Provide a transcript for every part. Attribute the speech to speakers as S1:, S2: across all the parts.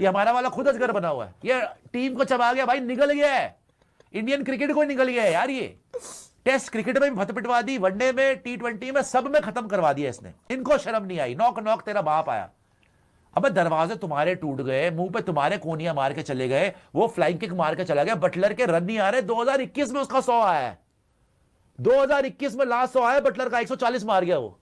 S1: ये हमारा वाला खुद अजगर बना हुआ है, ये टीम को चबा गया भाई, निकल गया है, इंडियन क्रिकेट को निकल गया है यार। ये टेस्ट क्रिकेट में भी भत पिटवा दी, वनडे में, T20 में, सब में खत्म करवा दिया इसने। इनको शर्म नहीं आई, नॉक नॉक तेरा बाप आया। अबे दरवाजे तुम्हारे टूट गए, मुंह पे तुम्हारे कोनिया मार के चले गए, वो फ्लाइंग किक मार के चला गया, बटलर के रन नहीं आ रहे। 2021 में उसका 100 आया है, 2021 में लास्ट 100 आया बटलर का, 140 मार गया वो।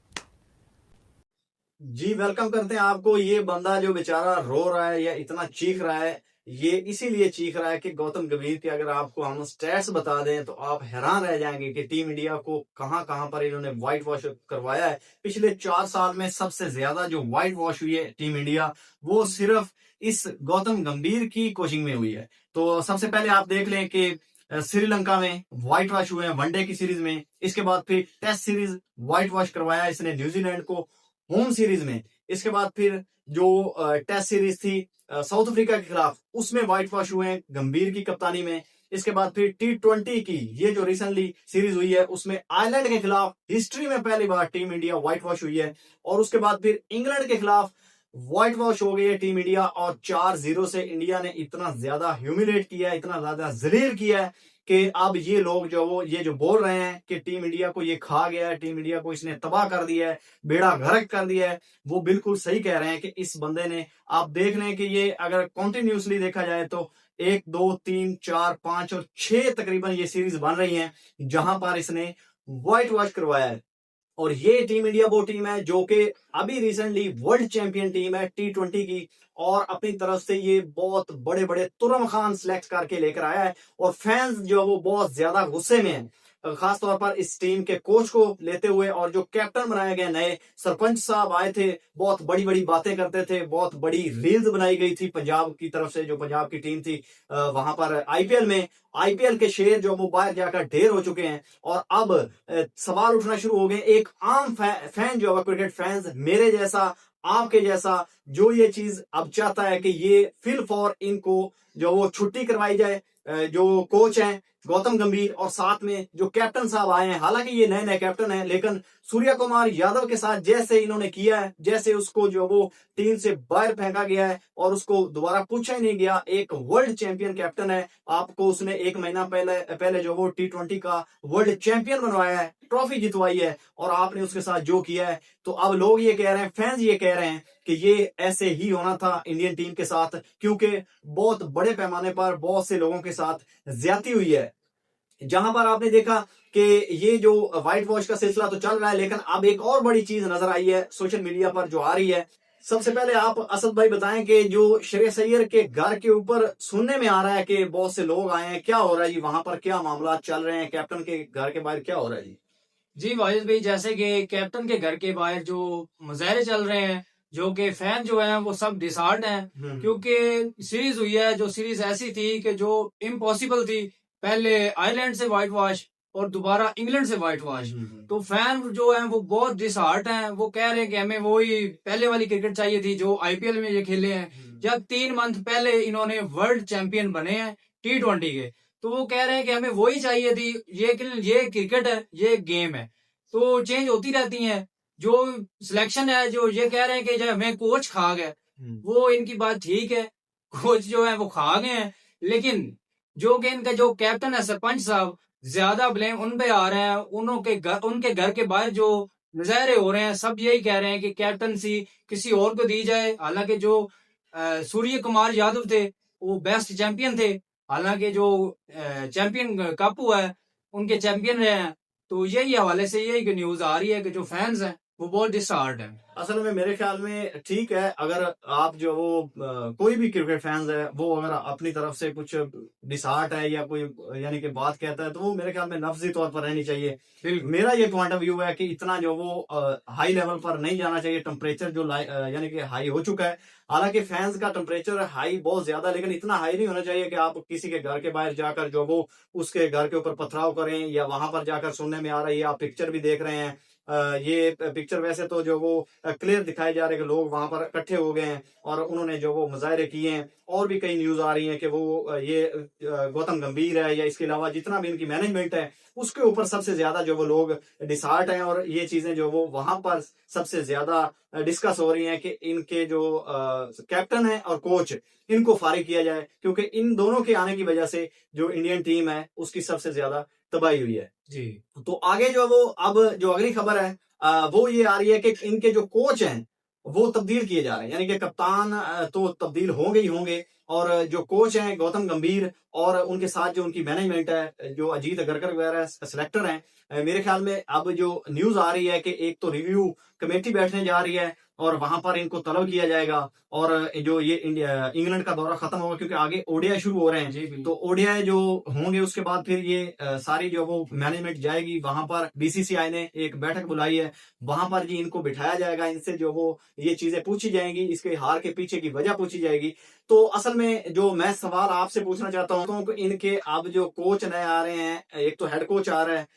S2: जी वेलकम करते हैं आपको। ये बंदा जो बेचारा रो रहा है या इतना चीख रहा है, ये इसीलिए चीख रहा है कि गौतम गंभीर के अगर आपको हम स्टैट्स बता दें तो आप हैरान रह जाएंगे कि टीम इंडिया को कहां कहां पर इन्होंने व्हाइट वॉश करवाया है। पिछले 4 साल में सबसे ज्यादा जो व्हाइट वॉश हुई है टीम इंडिया, वो सिर्फ इस गौतम गंभीर की कोचिंग में हुई है। तो सबसे पहले आप देख लें कि श्रीलंका में व्हाइट वॉश हुए हैं वनडे की सीरीज में। इसके बाद फिर टेस्ट सीरीज व्हाइट वॉश करवाया इसने न्यूजीलैंड को होम सीरीज में। इसके बाद फिर जो टेस्ट सीरीज थी साउथ अफ्रीका के खिलाफ, उसमें व्हाइट वॉश हुए हैं गंभीर की कप्तानी में। इसके बाद फिर T20 की ये जो रिसेंटली सीरीज हुई है, उसमें आयरलैंड के खिलाफ हिस्ट्री में पहली बार टीम इंडिया व्हाइट वॉश हुई है। और उसके बाद फिर इंग्लैंड के खिलाफ व्हाइट वॉश हो गई है टीम इंडिया, और 4-0 से इंडिया ने इतना ज्यादा ह्यूमिलेट किया है, इतना ज्यादा जलील किया है कि अब ये लोग ये जो बोल रहे हैं कि टीम इंडिया को ये खा गया है, टीम इंडिया को इसने तबाह कर दिया है, बेड़ा गर्क कर दिया है, वो बिल्कुल सही कह रहे हैं कि इस बंदे ने, आप देख रहे हैं कि ये अगर कॉन्टिन्यूसली देखा जाए तो 1, 2, 3, 4, 5 और 6 तकरीबन ये सीरीज बन रही हैं जहां पर इसने व्हाइट वॉश करवाया है। और ये टीम इंडिया वो टीम है जो कि अभी रिसेंटली वर्ल्ड चैंपियन टीम है T20 की, और अपनी तरफ से ये बहुत बड़े बड़े तुरम खान सिलेक्ट करके लेकर आया है। और फैंस जो वो बहुत ज्यादा गुस्से में हैं, खासतौर पर इस टीम के कोच को लेते हुए। और जो कैप्टन बनाए गए नए सरपंच साहब आए थे, बहुत बड़ी बड़ी बातें करते थे, बहुत बड़ी रील्स बनाई गई थी पंजाब की तरफ से, जो पंजाब की टीम थी वहां पर आईपीएल में। आईपीएल के शेर जो वो बाहर जाकर ढेर हो चुके हैं, और अब सवाल उठना शुरू हो गए। एक आम फैन जो है, क्रिकेट फैंस मेरे जैसा, आपके जैसा, जो ये चीज अब चाहता है कि ये फिल फॉर इनको जो वो छुट्टी करवाई जाए। जो कोच हैं गौतम गंभीर, और साथ में जो कैप्टन साहब आए हैं, हालांकि ये नए नए कैप्टन हैं, लेकिन सूर्य कुमार यादव के साथ जैसे इन्होंने किया है, जैसे उसको जो वो टीम से बाहर फेंका गया है और उसको दोबारा पूछा ही नहीं गया। एक वर्ल्ड चैंपियन कैप्टन है, आपको उसने 1 महीना पहले जो वो T20 का वर्ल्ड चैंपियन बनवाया है, ट्रॉफी जितवाई है, और आपने उसके साथ जो किया है। तो अब लोग ये कह रहे हैं, फैंस ये कह रहे हैं कि ये ऐसे ही होना था इंडियन टीम के साथ, क्योंकि बहुत बड़े पैमाने पर बहुत से लोगों के साथ ज्यादती हुई है। जहां पर आपने देखा कि ये जो व्हाइट वॉश का सिलसिला तो चल रहा है, लेकिन अब एक और बड़ी चीज नजर आई है सोशल मीडिया पर जो आ रही है। सबसे पहले आप असद भाई बताएं कि जो श्रेयस अय्यर के घर के ऊपर सुनने में आ रहा है कि बहुत से लोग आए हैं, क्या हो रहा है जी वहां पर, क्या मामला चल रहे हैं, कैप्टन के घर के बाहर क्या हो रहा है जी?
S3: जी वाजिद भाई, जैसे कि कैप्टन के घर के बाहर जो मुजाहरे चल रहे हैं, जो कि फैन जो है वो सब डिसहार्ड हैं, क्योंकि सीरीज हुई है, जो सीरीज ऐसी थी कि जो इम्पॉसिबल थी। पहले आयरलैंड से व्हाइट वॉश और दोबारा इंग्लैंड से व्हाइट वॉश। तो फैन जो है वो बहुत डिसहार्ट हैं, वो कह रहे हैं कि हमें वही पहले वाली क्रिकेट चाहिए थी जो आईपीएल में ये खेले हैं। जब 3 मंथ पहले इन्होंने वर्ल्ड चैंपियन बने हैं T20 के, तो वो कह रहे हैं कि हमें वही चाहिए थी। ये क्रिकेट है, ये गेम है, तो चेंज होती रहती हैं। जो सिलेक्शन है, जो ये कह रहे हैं कि जो हमें कोच खा गए, वो इनकी बात ठीक है, कोच जो है वो खा गए हैं, लेकिन जो कि इनका जो कैप्टन है सरपंच साहब, ज्यादा ब्लेम उन पे आ रहे हैं। उनके घर के बाहर जो मुजाहरे हो रहे हैं, सब यही कह रहे हैं कि कैप्टनसी किसी और को दी जाए। हालांकि जो सूर्य कुमार यादव थे वो बेस्ट चैंपियन थे, हालांकि जो चैंपियन कप हुआ है उनके चैंपियन रहे हैं। तो यही हवाले से यही न्यूज आ रही है कि जो फैंस हैं वो बहुत डिसहार्ट हैं।
S2: असल में मेरे ख्याल में ठीक है, अगर आप जो वो कोई भी क्रिकेट फैंस है, वो अगर अपनी तरफ से कुछ डिसहार्ट है या कोई यानी कि बात कहता है, तो वो मेरे ख्याल में लफ्जी तौर पर रहनी चाहिए। मेरा ये पॉइंट ऑफ व्यू है कि इतना जो वो हाई लेवल पर नहीं जाना चाहिए। टेम्परेचर जो यानी कि हाई हो चुका है, हालांकि फैंस का टेम्परेचर हाई बहुत ज्यादा, लेकिन इतना हाई नहीं होना चाहिए कि आप किसी के घर के बाहर जाकर जो वो उसके घर के ऊपर पथराव करें, या वहां पर जाकर सुनने में आ रहा है, आप पिक्चर भी देख रहे हैं ये पिक्चर वैसे तो जो वो क्लियर दिखाई जा रहे हैं कि लोग वहां पर इकट्ठे हो गए हैं और उन्होंने जो वो मुजाहरे किए हैं। और भी कई न्यूज आ रही हैं कि वो ये गौतम गंभीर है या इसके अलावा जितना भी इनकी मैनेजमेंट है उसके ऊपर सबसे ज्यादा जो वो लोग डिसार्ट हैं, और ये चीजें जो वो वहां पर सबसे ज्यादा डिस्कस हो रही हैं कि इनके जो कैप्टन है और कोच इनको फारिग किया जाए, क्योंकि इन दोनों के आने की वजह से जो इंडियन टीम है उसकी सबसे ज्यादा तबाही हुई है
S3: जी।
S2: तो आगे जो वो अब जो अगली खबर है वो ये आ रही है कि इनके जो कोच हैं वो तब्दील किए जा रहे हैं, यानी कि कप्तान तो तब्दील होंगे ही होंगे, और जो कोच हैं गौतम गंभीर और उनके साथ जो उनकी मैनेजमेंट है जो अजीत अगरकर वगैरह सिलेक्टर हैं, मेरे ख्याल में अब जो न्यूज आ रही है कि एक तो रिव्यू कमेटी बैठने जा रही है और वहां पर इनको तलब किया जाएगा, और जो ये इंग्लैंड का दौरा खत्म होगा क्योंकि आगे ओडीआई शुरू हो रहे हैं, तो ओडीआई जो होंगे उसके बाद फिर ये सारी जो वो मैनेजमेंट जाएगी वहां पर। बीसीसीआई ने एक बैठक बुलाई है, वहां पर जी इनको बिठाया जाएगा, इनसे जो वो ये चीजें पूछी जाएंगी, इसके हार के पीछे की वजह पूछी जाएगी। तो असल में जो मैं सवाल आपसे पूछना चाहता हूँ कि इनके अब जो कोच नए आ रहे हैं, एक तो हेड कोच आ रहा है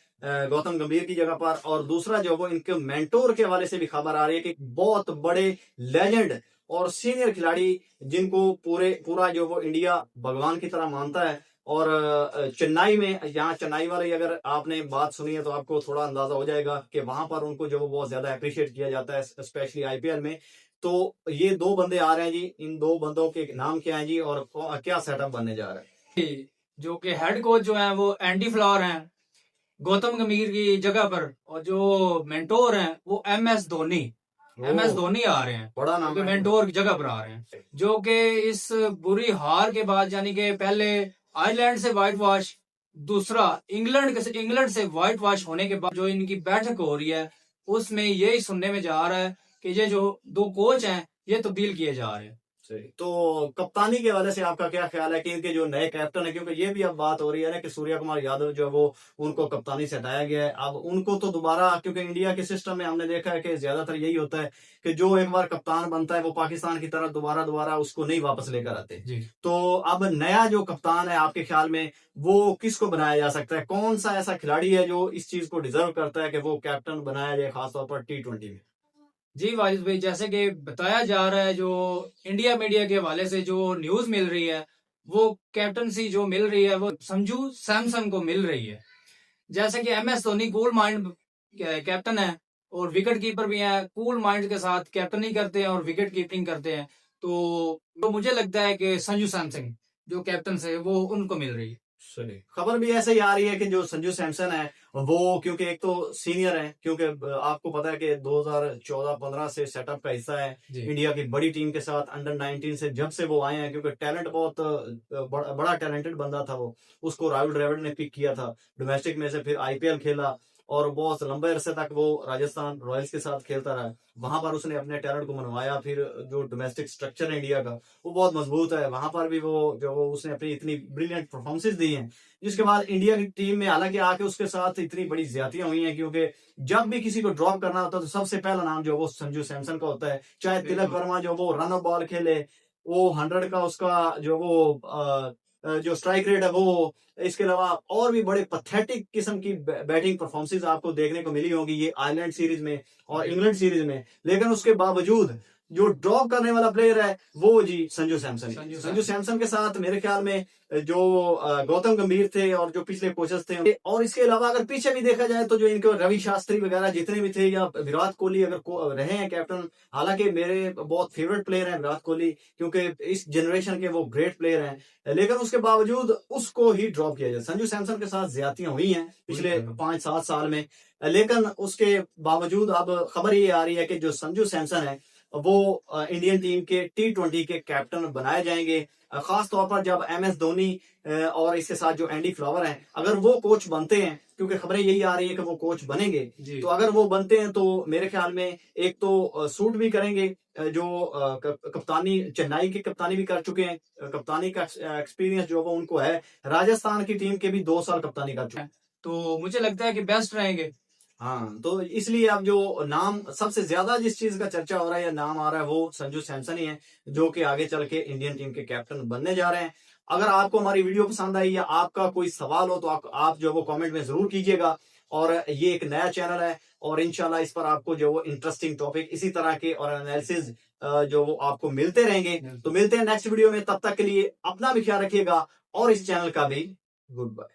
S2: गौतम गंभीर की जगह पर, और दूसरा जो वो इनके मेंटोर के हवाले से भी खबर आ रही है कि बहुत बड़े लेजेंड और सीनियर खिलाड़ी जिनको पूरा जो वो इंडिया भगवान की तरह मानता है। और चेन्नई में, यहाँ चेन्नई वाले अगर आपने बात सुनी है तो आपको थोड़ा अंदाजा हो जाएगा कि वहां पर उनको जो वो बहुत ज्यादा अप्रिशिएट किया जाता है, स्पेशली आईपीएल में। तो ये दो बंदे आ रहे हैं जी, इन दो बंदों के नाम क्या है जी और क्या सेटअप बनने जा रहा है?
S3: जो कि हेड कोच जो है वो एंडी फ्लावर हैं गौतम गंभीर की जगह पर, और जो मेंटोर हैं वो एमएस धोनी आ रहे हैं,
S2: बड़ा नाम है।
S3: मेंटोर की जगह पर आ रहे हैं, जो कि इस बुरी हार के बाद, यानी कि पहले आयरलैंड से व्हाइट वॉश, दूसरा इंग्लैंड से व्हाइट वॉश होने के बाद जो इनकी बैठक हो रही है उसमें यही सुनने में जा रहा है कि ये जो दो कोच हैं ये तब्दील किए जा रहे हैं।
S2: सही। तो कप्तानी के हवाले से आपका क्या ख्याल है कि इनके जो नए कैप्टन है, क्योंकि ये भी अब बात हो रही है ना कि सूर्या कुमार यादव जो है वो उनको कप्तानी से हटाया गया है, अब उनको तो दोबारा, क्योंकि इंडिया के सिस्टम में हमने देखा है कि ज्यादातर यही होता है कि जो एक बार कप्तान बनता है वो पाकिस्तान की तरह दोबारा उसको नहीं वापस लेकर आते
S3: जी।
S2: तो अब नया जो कप्तान है आपके ख्याल में वो किसको बनाया जा सकता है? कौन सा ऐसा खिलाड़ी है जो इस चीज को डिजर्व करता है कि वो कैप्टन बनाया जाए, खासतौर पर T20 में?
S3: जी वाजिद भाई, जैसे कि बताया जा रहा है, जो इंडिया मीडिया के हवाले से जो न्यूज मिल रही है वो कैप्टनसी जो मिल रही है वो संजू सैमसन को मिल रही है। जैसे कि MS Dhoni cool mind captain है और विकेट कीपर भी है, कूल माइंड के साथ कैप्टनी करते हैं और विकेट कीपिंग करते हैं, तो मुझे लगता है कि संजू सैमसन जो कैप्टन से वो उनको मिल रही है।
S2: सही। खबर भी ऐसे ही आ रही है कि जो संजू सैमसन है वो, क्योंकि एक तो सीनियर है, क्योंकि आपको पता है कि 2014-15 से सेटअप का हिस्सा है इंडिया की बड़ी टीम के साथ, अंडर 19 से जब से वो आए हैं, क्योंकि टैलेंट बहुत बड़ा टैलेंटेड बंदा था वो, उसको राहुल द्रविड़ ने पिक किया था डोमेस्टिक में से, फिर आईपीएल खेला और बहुत लंबे अरसे तक वो राजस्थान रॉयल्स के साथ खेलता रहा, वहां पर उसने अपने टैलेंट को मनवाया। फिर जो डोमेस्टिक स्ट्रक्चर है इंडिया का वो बहुत मजबूत है, वहां पर भी वो जो वो उसने अपनी इतनी ब्रिलियंट परफॉर्मेंसेस दी हैं, जिसके बाद इंडिया की टीम में हालांकि आके उसके साथ इतनी बड़ी ज्यादतियां हुई हैं, क्योंकि जब भी किसी को ड्रॉप करना होता है तो सबसे पहला नाम जो वो संजू सैमसन का होता है, चाहे तिलक वर्मा जो वो रन ऑफ बॉल खेले, वो 100 का उसका जो वो जो स्ट्राइक रेट है वो, इसके अलावा और भी बड़े पैथेटिक किस्म की बैटिंग परफॉर्मेंसेस आपको देखने को मिली होंगी ये आयरलैंड सीरीज में और इंग्लैंड सीरीज में, लेकिन उसके बावजूद जो ड्रॉप करने वाला प्लेयर है वो जी संजू सैमसन। संजू सैमसन के साथ मेरे ख्याल में जो गौतम गंभीर थे और जो पिछले कोचेस थे, और इसके अलावा अगर पीछे भी देखा जाए तो जो इनके रवि शास्त्री वगैरह जितने भी थे, या विराट कोहली अगर रहे हैं कैप्टन, हालांकि मेरे बहुत फेवरेट प्लेयर हैं विराट कोहली, क्योंकि इस जनरेशन के वो ग्रेट प्लेयर हैं, लेकिन उसके बावजूद उसको ही ड्रॉप किया जाए। संजू सैमसन के साथ ज्यादतियां हुई हैं पिछले 5-7 साल में, लेकिन उसके बावजूद अब खबर ये आ रही है कि जो संजू सैमसन है वो इंडियन टीम के T20 के कैप्टन बनाए जाएंगे, खास तौर पर जब MS धोनी और इसके साथ जो एंडी फ्लावर हैं अगर वो कोच बनते हैं, क्योंकि खबरें यही आ रही है कि वो कोच बनेंगे, तो अगर वो बनते हैं तो मेरे ख्याल में एक तो सूट भी करेंगे, जो कप्तानी चेन्नई की कप्तानी भी कर चुके हैं, कप्तानी का एक्सपीरियंस जो वो उनको है, राजस्थान की टीम के भी 2 साल कप्तानी कर चुके हैं,
S3: तो मुझे लगता है कि बेस्ट रहेंगे।
S2: हाँ, तो इसलिए अब जो नाम सबसे ज्यादा जिस चीज का चर्चा हो रहा है या नाम आ रहा है वो संजू सैमसन ही है, जो कि आगे चल के इंडियन टीम के कैप्टन बनने जा रहे हैं। अगर आपको हमारी वीडियो पसंद आई या आपका कोई सवाल हो तो आप जो वो कमेंट में जरूर कीजिएगा, और ये एक नया चैनल है और इंशाल्लाह इस पर आपको जो वो इंटरेस्टिंग टॉपिक इसी तरह के और एनालिसिस जो वो आपको मिलते रहेंगे। तो मिलते हैं नेक्स्ट वीडियो में, तब तक के लिए अपना भी ख्याल रखिएगा और इस चैनल का भी गुड बाय।